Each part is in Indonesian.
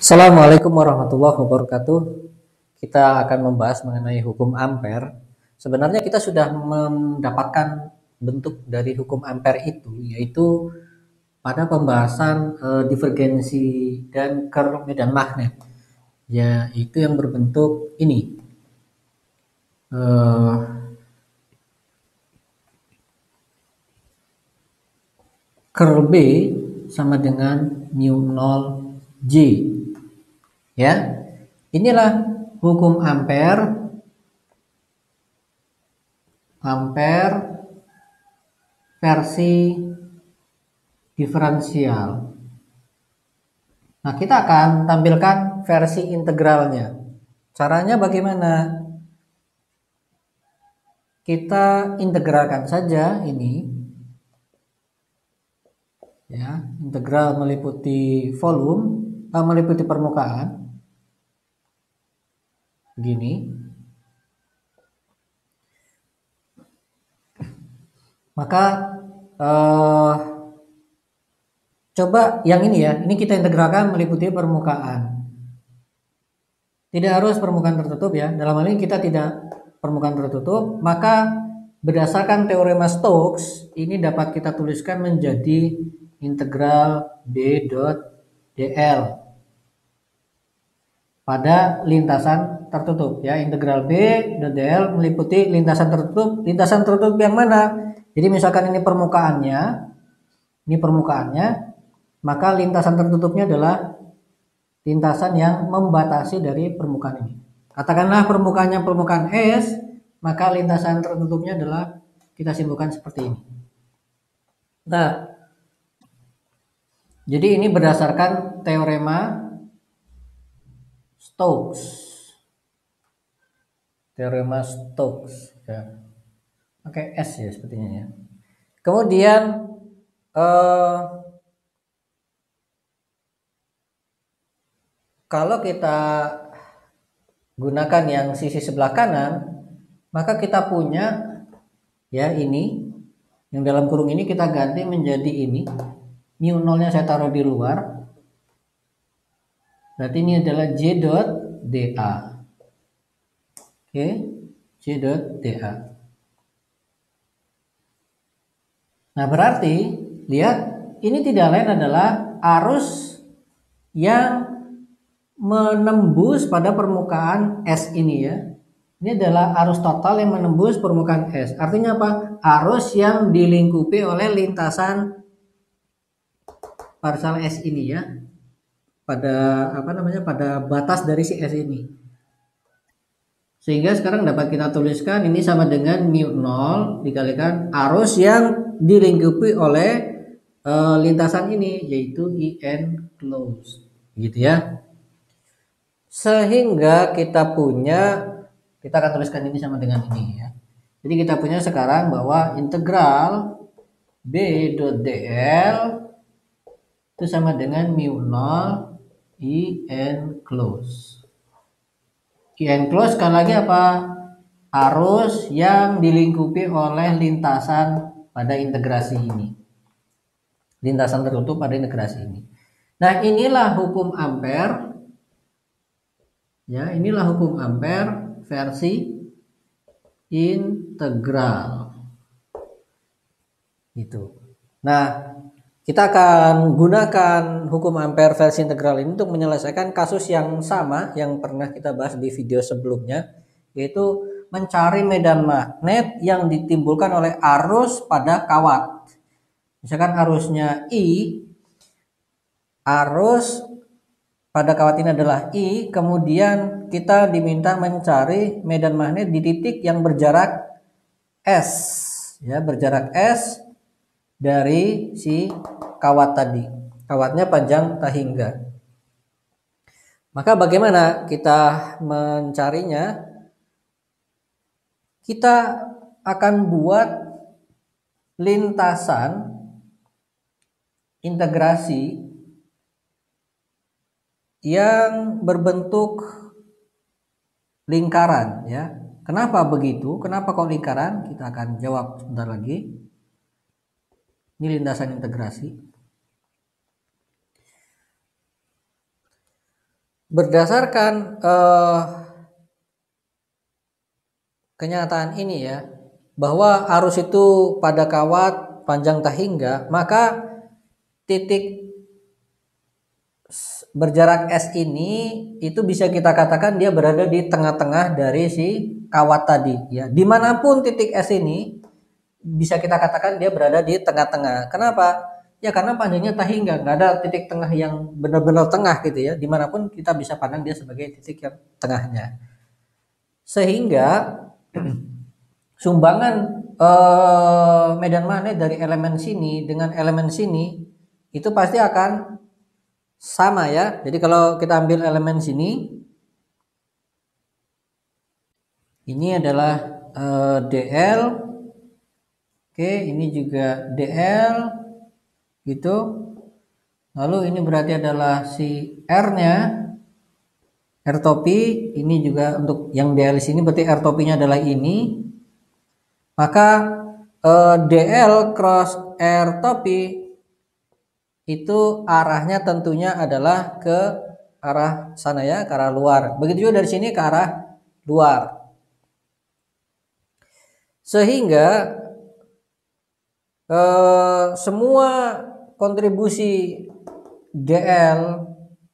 Assalamualaikum warahmatullahi wabarakatuh. Kita akan membahas mengenai hukum ampere. Sebenarnya kita sudah mendapatkan bentuk dari hukum ampere itu, yaitu pada pembahasan divergensi dan curl medan magnet. Ya, itu yang berbentuk ini. Eh, Curl B sama dengan mu 0 J. Ya, inilah hukum ampere versi diferensial. Nah, kita akan tampilkan versi integralnya. Caranya bagaimana? Kita integralkan saja ini. Ya, integral meliputi volume, meliputi permukaan. Begini. Maka coba yang ini ya, ini kita integralkan meliputi permukaan. Tidak harus permukaan tertutup ya. Dalam hal ini kita tidak permukaan tertutup, maka berdasarkan teorema Stokes ini dapat kita tuliskan menjadi integral B dot dl pada lintasan tertutup ya. Integral B dot dl meliputi lintasan tertutup. Lintasan tertutup yang mana? Jadi misalkan ini permukaannya, maka lintasan tertutupnya adalah lintasan yang membatasi dari permukaan ini. Katakanlah permukaannya permukaan S, maka lintasan tertutupnya adalah kita simpulkan seperti ini. Nah, jadi ini berdasarkan teorema Stokes. Teorema Stokes ya. Pakai S ya sepertinya ya. Kemudian kalau kita gunakan yang sisi sebelah kanan, maka kita punya ya ini yang dalam kurung ini kita ganti menjadi ini. Mu nolnya saya taruh di luar. Berarti ini adalah J dot dA. Oke, J dot dA. Nah, berarti lihat ini tidak lain adalah arus yang menembus pada permukaan S ini ya. Ini adalah arus total yang menembus permukaan S. Artinya apa? Arus yang dilingkupi oleh lintasan parsel S ini ya. Pada batas dari si S ini. Sehingga sekarang dapat kita tuliskan ini sama dengan mu 0 dikalikan arus yang dilingkupi oleh lintasan ini yaitu IN close. Gitu ya. Sehingga kita akan tuliskan ini sama dengan ini ya. Jadi kita punya sekarang bahwa integral B dot dl itu sama dengan mu 0 IN close. IN close sekali lagi apa? Arus yang dilingkupi oleh lintasan pada integrasi ini. Lintasan tertutup pada integrasi ini. Nah, inilah hukum ampere. Ya, inilah hukum ampere versi integral. Itu. Nah, kita akan gunakan hukum ampere versi integral ini untuk menyelesaikan kasus yang sama yang pernah kita bahas di video sebelumnya, yaitu mencari medan magnet yang ditimbulkan oleh arus pada kawat. Misalkan arusnya I, arus pada kawat ini adalah I, kemudian kita diminta mencari medan magnet di titik yang berjarak S, ya, berjarak S dari si kawat tadi. Kawatnya panjang tahingga. Maka bagaimana kita mencarinya? Kita akan buat lintasan integrasi yang berbentuk lingkaran ya. Kenapa begitu? Kenapa kok lingkaran? Kita akan jawab sebentar lagi. Ini lintasan integrasi. berdasarkan kenyataan ini ya, bahwa arus itu pada kawat panjang tak hingga, maka titik berjarak S ini itu bisa kita katakan dia berada di tengah-tengah dari si kawat tadi ya. Dimanapun titik S ini bisa kita katakan dia berada di tengah-tengah. Kenapa? Ya karena panjangnya tak hingga, nggak ada titik tengah yang benar-benar tengah gitu ya. Dimanapun kita bisa pandang dia sebagai titik yang tengahnya. Sehingga sumbangan medan magnet dari elemen sini dengan elemen sini itu pasti akan sama ya. Jadi kalau kita ambil elemen sini, ini adalah DL, oke, ini juga DL, gitu. Lalu ini berarti adalah si R-nya, R topi. Ini juga untuk yang DL di sini berarti R topinya adalah ini. Maka DL cross R topi itu arahnya tentunya adalah ke arah sana ya, ke arah luar. Begitu juga dari sini ke arah luar. Sehingga semua kontribusi DL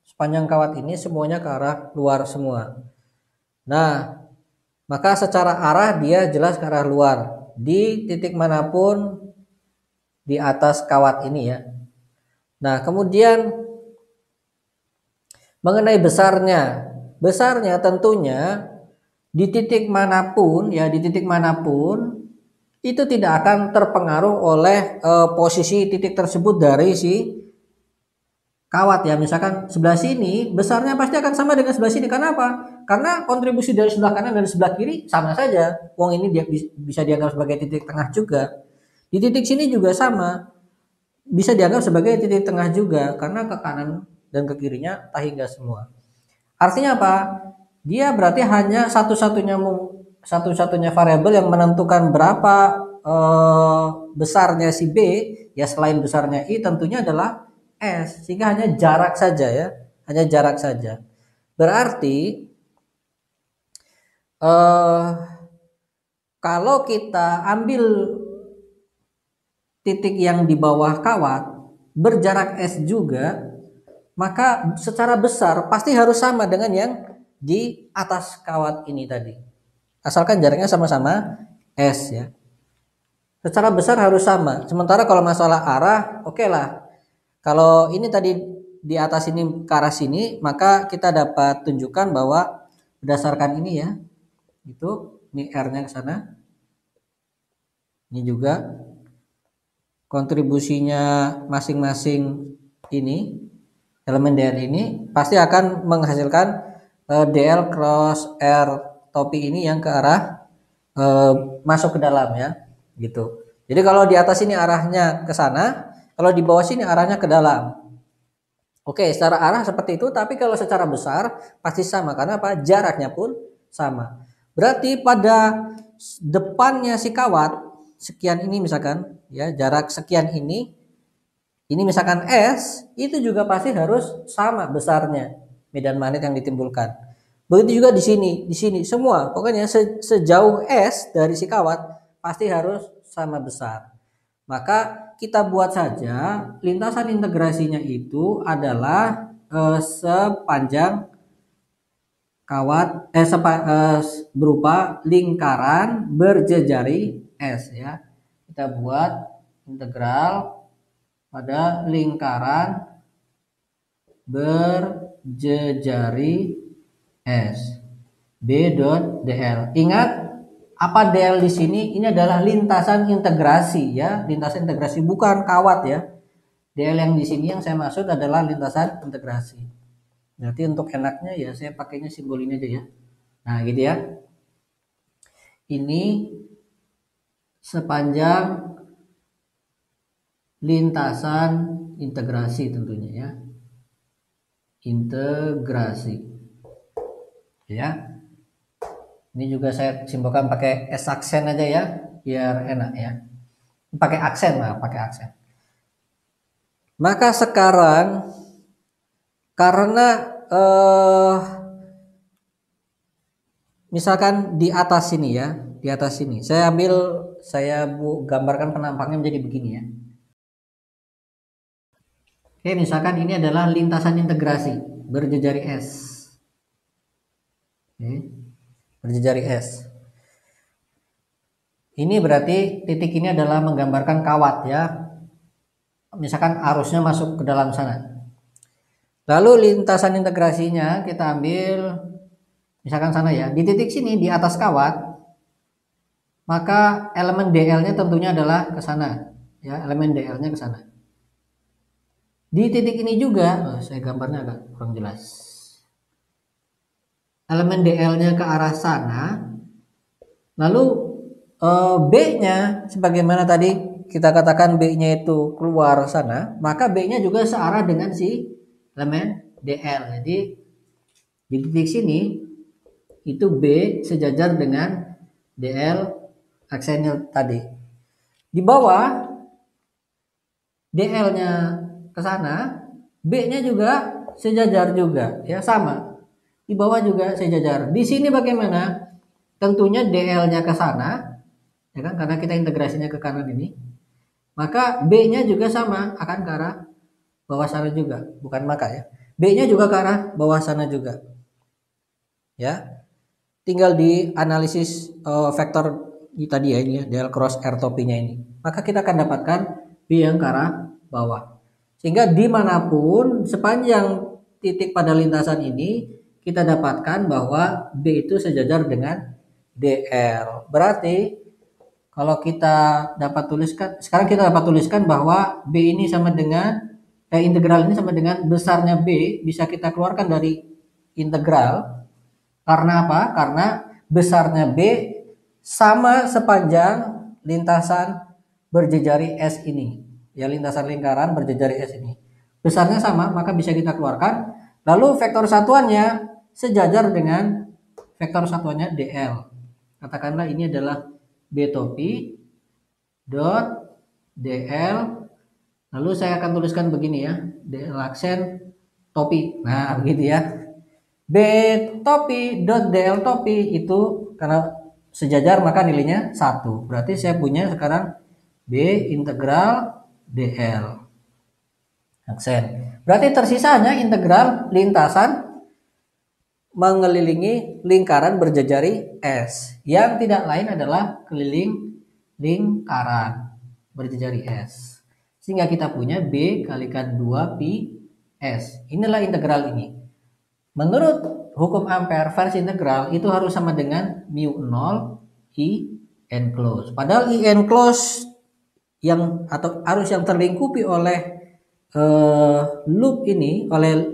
sepanjang kawat ini semuanya ke arah luar semua. Nah, maka secara arah dia jelas ke arah luar di titik manapun di atas kawat ini ya. Nah, kemudian mengenai besarnya tentunya di titik manapun ya, di titik manapun itu tidak akan terpengaruh oleh posisi titik tersebut dari si kawat ya. Misalkan sebelah sini besarnya pasti akan sama dengan sebelah sini. Karena apa? Karena kontribusi dari sebelah kanan dan sebelah kiri sama saja. Wong ini dia bisa dianggap sebagai titik tengah juga. Di titik sini juga sama, bisa dianggap sebagai titik tengah juga karena ke kanan dan ke kirinya tak hingga semua. Artinya apa? Dia berarti hanya satu-satunya variabel yang menentukan berapa besarnya si B ya, selain besarnya I tentunya adalah S, sehingga hanya jarak saja ya, hanya jarak saja. Berarti kalau kita ambil titik yang di bawah kawat berjarak S juga, maka secara besar pasti harus sama dengan yang di atas kawat ini tadi. Asalkan jaraknya sama-sama S ya. Secara besar harus sama. Sementara kalau masalah arah, oke lah. Kalau ini tadi di atas ini ke arah sini, maka kita dapat tunjukkan bahwa berdasarkan ini ya, itu ini R-nya ke sana. Ini juga kontribusinya masing-masing ini, elemen DL ini pasti akan menghasilkan DL cross R topi ini yang ke arah masuk ke dalam ya, gitu. Jadi kalau di atas ini arahnya ke sana, kalau di bawah sini arahnya ke dalam. Oke, secara arah seperti itu, tapi kalau secara besar pasti sama karena apa? Jaraknya pun sama. Berarti pada depannya si kawat sekian ini misalkan ya, jarak sekian ini misalkan S, itu juga pasti harus sama besarnya medan magnet yang ditimbulkan. Begitu juga di sini semua pokoknya sejauh S dari si kawat pasti harus sama besar. Maka kita buat saja lintasan integrasinya itu adalah sepanjang kawat berupa lingkaran berjejari S ya. Kita buat integral pada lingkaran berjejari S B dot DL. Ingat apa DL di sini? Ini adalah lintasan integrasi ya, lintasan integrasi bukan kawat ya. DL yang di sini yang saya maksud adalah lintasan integrasi. Berarti untuk enaknya ya saya pakainya simbol ini aja ya. Nah, gitu ya. Ini sepanjang lintasan integrasi tentunya ya. Integrasi. Ya. Ini juga saya simbolkan pakai S aksen aja ya, biar enak ya. Pakai aksen lah, pakai aksen. Maka sekarang karena misalkan di atas sini ya, di atas sini. Saya gambarkan penampaknya menjadi begini ya. Oke, misalkan ini adalah lintasan integrasi berjejari S. Oke, berjejari S. Ini berarti titik ini adalah menggambarkan kawat ya. Misalkan arusnya masuk ke dalam sana. Lalu lintasan integrasinya kita ambil misalkan sana ya. Di titik sini di atas kawat, maka elemen DL-nya tentunya adalah ke sana. Ya, elemen DL-nya ke sana. Di titik ini juga, saya gambarnya agak kurang jelas. Elemen DL-nya ke arah sana. Lalu B-nya sebagaimana tadi kita katakan B-nya itu keluar sana, maka B-nya juga searah dengan si elemen DL. Jadi di titik sini itu B sejajar dengan DL aksenil tadi. Di bawah DL-nya ke sana, B-nya juga sejajar juga, ya sama. Di bawah juga sejajar. Di sini bagaimana? Tentunya DL-nya ke sana, ya kan? Karena kita integrasinya ke kanan ini. Maka B-nya juga sama, akan ke arah bawah sana juga, bukan maka ya. B-nya juga ke arah bawah sana juga. Ya. Tinggal di analisis vektor tadi ya ini ya, del cross R topinya ini. Maka kita akan dapatkan B yang ke arah bawah. Sehingga dimanapun sepanjang titik pada lintasan ini kita dapatkan bahwa B itu sejajar dengan DL. Berarti kalau kita dapat tuliskan, sekarang kita dapat tuliskan bahwa B ini sama dengan integral ini sama dengan besarnya B bisa kita keluarkan dari integral. Karena apa? Karena besarnya B sama sepanjang lintasan berjejari S ini. Ya, lintasan lingkaran berjejari S ini. Besarnya sama, maka bisa kita keluarkan. Lalu vektor satuannya sejajar dengan vektor satuannya DL. Katakanlah ini adalah B topi dot DL. Lalu saya akan tuliskan begini ya, DL aksen topi. Nah, begitu ya. B topi dot DL topi itu karena sejajar maka nilainya 1. Berarti saya punya sekarang B integral DL aksen. Berarti tersisanya integral lintasan mengelilingi lingkaran berjejari S yang tidak lain adalah keliling lingkaran berjejari S. Sehingga kita punya B kalikan 2 pi S. Inilah integral ini. Menurut hukum Ampere versi integral itu harus sama dengan mu 0 I enclosed. Padahal I enclosed yang atau arus yang terlingkupi oleh loop ini, oleh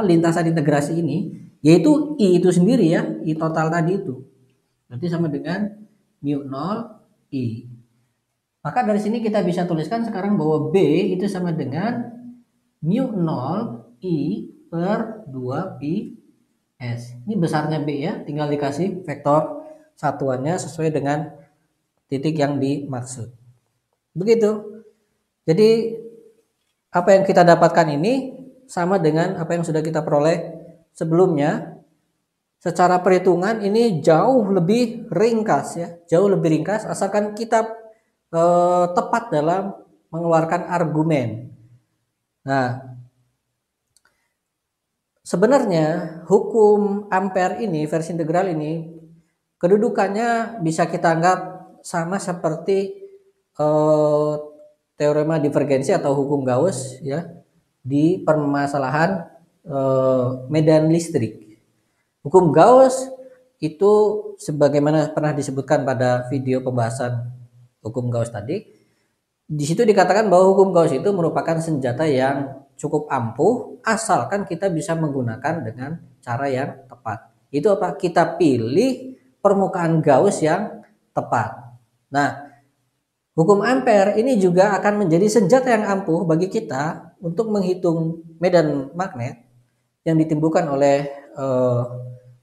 lintasan integrasi ini, yaitu I itu sendiri ya, I total tadi itu. Berarti sama dengan mu 0 I. Maka dari sini kita bisa tuliskan sekarang bahwa B itu sama dengan mu 0 I per 2 pi S. Ini besarnya B ya, tinggal dikasih vektor satuannya sesuai dengan titik yang dimaksud. Begitu. Jadi apa yang kita dapatkan ini sama dengan apa yang sudah kita peroleh sebelumnya. Secara perhitungan ini jauh lebih ringkas ya, jauh lebih ringkas asalkan kita tepat dalam mengeluarkan argumen. Nah, sebenarnya hukum Ampere ini, versi integral ini, kedudukannya bisa kita anggap sama seperti teorema divergensi atau hukum Gauss ya di permasalahan medan listrik. Hukum Gauss itu sebagaimana pernah disebutkan pada video pembahasan hukum Gauss tadi, di situ dikatakan bahwa hukum Gauss itu merupakan senjata yang cukup ampuh asalkan kita bisa menggunakan dengan cara yang tepat. Itu apa? Kita pilih permukaan Gauss yang tepat. Nah, hukum Ampere ini juga akan menjadi senjata yang ampuh bagi kita untuk menghitung medan magnet yang ditimbulkan oleh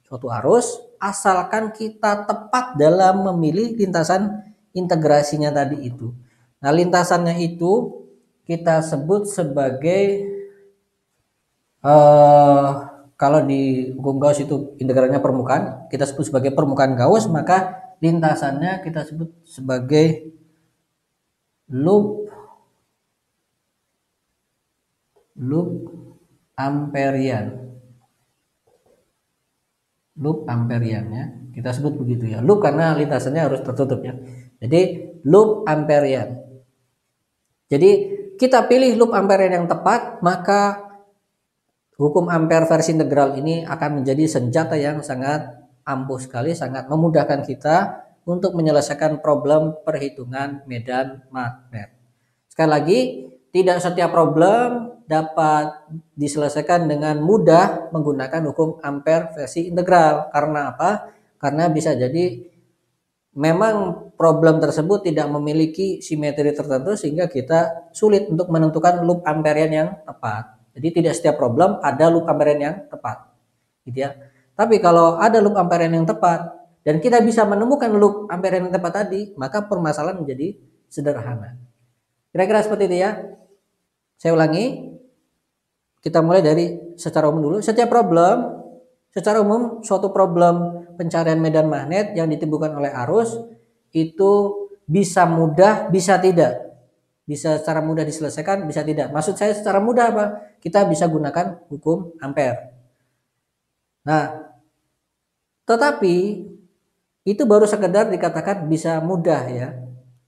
suatu arus asalkan kita tepat dalam memilih lintasan integrasinya tadi itu. Nah, lintasannya itu kita sebut sebagai kalau di hukum Gauss itu integralnya permukaan, kita sebut sebagai permukaan Gauss, maka lintasannya kita sebut sebagai loop Amperian. Loop Amperian ya. Kita sebut begitu ya. Loop karena lintasannya harus tertutup ya. Jadi loop Amperian. Jadi kita pilih loop Amperian yang tepat, maka hukum Ampere versi integral ini akan menjadi senjata yang sangat ampuh sekali, sangat memudahkan kita untuk menyelesaikan problem perhitungan medan magnet. Sekali lagi, tidak setiap problem dapat diselesaikan dengan mudah menggunakan hukum Ampere versi integral. Karena apa? Karena bisa jadi memang problem tersebut tidak memiliki simetri tertentu sehingga kita sulit untuk menentukan loop Amperian yang tepat. Jadi tidak setiap problem ada loop Amperian yang tepat, gitu ya. Tapi kalau ada loop Amperian yang tepat dan kita bisa menemukan loop Amperian yang tepat tadi, maka permasalahan menjadi sederhana. Kira-kira seperti itu ya. Saya ulangi. Kita mulai dari secara umum dulu. Secara umum suatu problem pencarian medan magnet yang ditimbulkan oleh arus itu bisa mudah, bisa tidak. Bisa secara mudah diselesaikan, bisa tidak. Maksud saya secara mudah apa? Kita bisa gunakan hukum Ampere. Nah, tetapi itu baru sekedar dikatakan bisa mudah ya.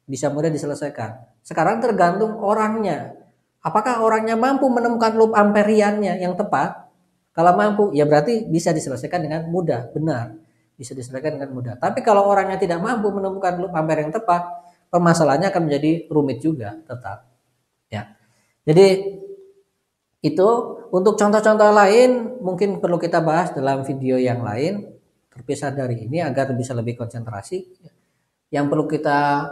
Bisa mudah diselesaikan. Sekarang tergantung orangnya. Apakah orangnya mampu menemukan loop Amperiannya yang tepat? Kalau mampu, ya berarti bisa diselesaikan dengan mudah. Benar, bisa diselesaikan dengan mudah. Tapi kalau orangnya tidak mampu menemukan loop Ampere yang tepat, permasalahannya akan menjadi rumit juga tetap. Ya. Jadi itu untuk contoh-contoh lain mungkin perlu kita bahas dalam video yang lain terpisah dari ini agar bisa lebih konsentrasi. Yang perlu kita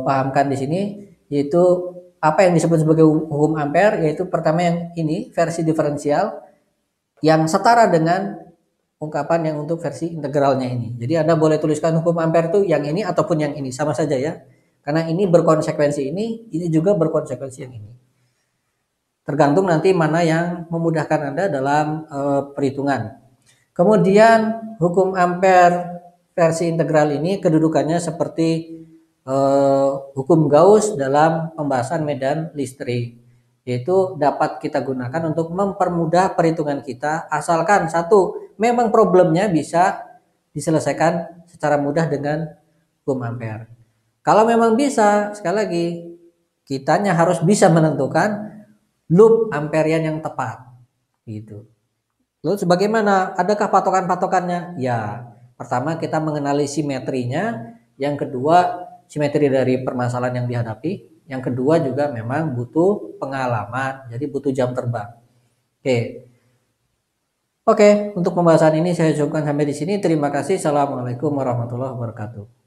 pahamkan di sini yaitu apa yang disebut sebagai hukum Ampere, yaitu pertama yang ini versi diferensial yang setara dengan ungkapan yang untuk versi integralnya ini. Jadi Anda boleh tuliskan hukum Ampere itu yang ini ataupun yang ini, sama saja ya. Karena ini berkonsekuensi ini juga berkonsekuensi yang ini. Tergantung nanti mana yang memudahkan Anda dalam perhitungan. Kemudian hukum Ampere versi integral ini kedudukannya seperti hukum Gauss dalam pembahasan medan listrik. Yaitu dapat kita gunakan untuk mempermudah perhitungan kita asalkan satu, memang problemnya bisa diselesaikan secara mudah dengan hukum Ampere. Kalau memang bisa, sekali lagi, kitanya harus bisa menentukan loop Amperian yang tepat. Gitu. Lalu sebagaimana? Adakah patokan-patokannya? Ya, pertama kita mengenali simetrinya, yang kedua simetri dari permasalahan yang dihadapi. Yang kedua juga memang butuh pengalaman, jadi butuh jam terbang. Oke, untuk pembahasan ini saya cukupkan sampai di sini. Terima kasih. Assalamualaikum warahmatullahi wabarakatuh.